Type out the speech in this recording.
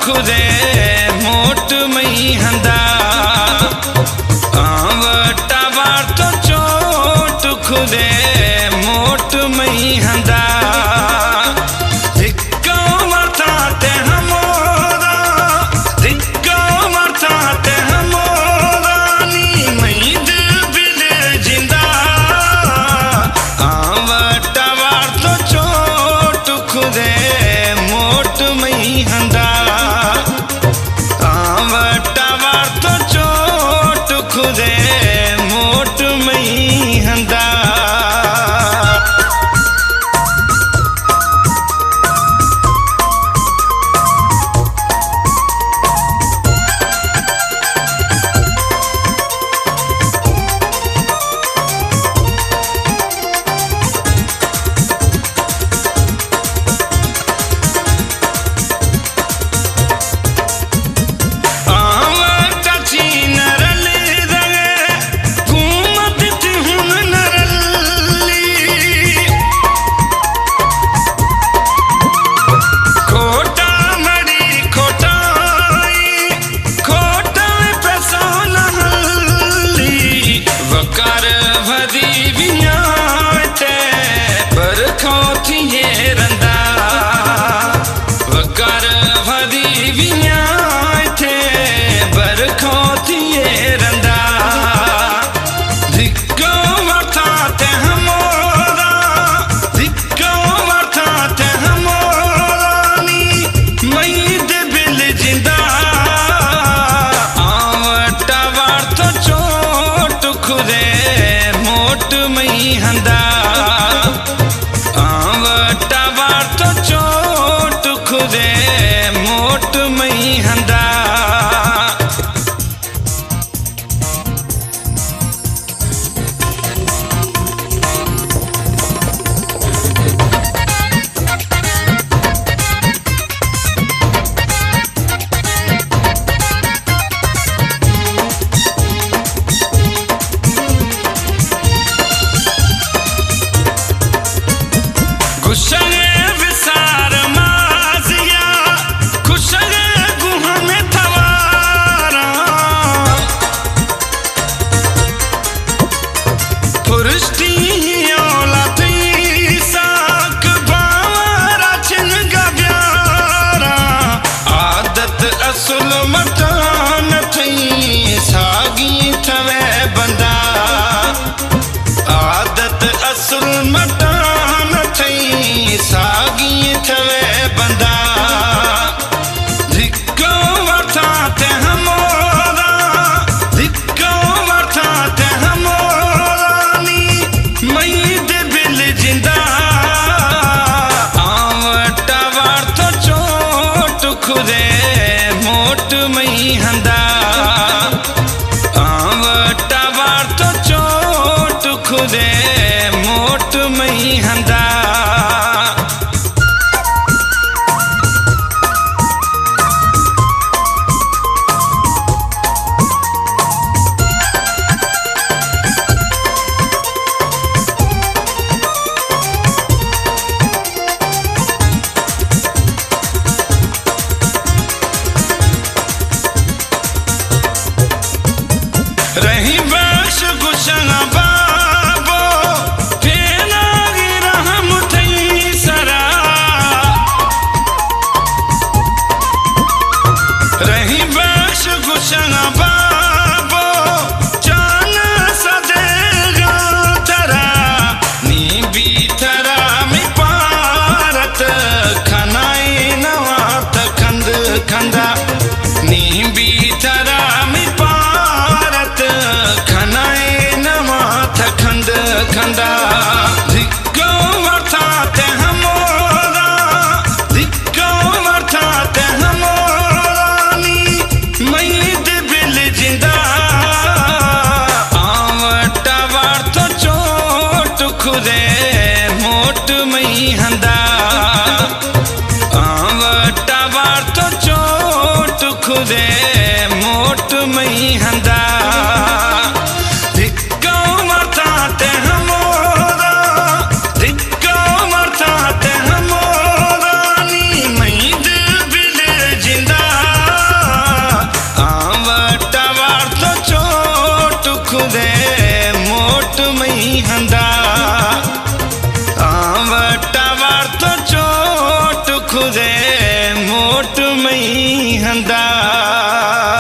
खुदे मोट मई हंदा आवटा बार तो चोट खुदे मोट मई हंदा दिक्को मरताते हमोरा दिक्को मरताते हमोरा नी मई दिल बिल जिंदा आवटा बार तो चोट खुदे मोट मई हंदा आवटा बार तो चोट खुदे मोट मई हंदा हंदा आवटा बार तो चोट खुदे मोट मई हंदा खुदे मोट मई हंदा आवटा बार तो चोट खुदे मोट मई हंदा रही बख्श गुशना बाबो फेना गिरहम थई सरा रही बख्श गुशना बाबो जान सदेगा थरा नी बीथरा में पारत खनाई नवा तखंद खंदा नी बीथरा में खनाए नमा खंद खंदा दिक्को मरताते हमोरा दिक्को मरताते हमोरा नी मई दिल जिंदा आवटा बार तो चोट खुदे मोट मई हंदा आवटा बार तो चोट खुदे मोट मई हंदा जिंदा खुदे मोट मई हंदा वटा वार तो चोट खुदे मोट मई हंदा।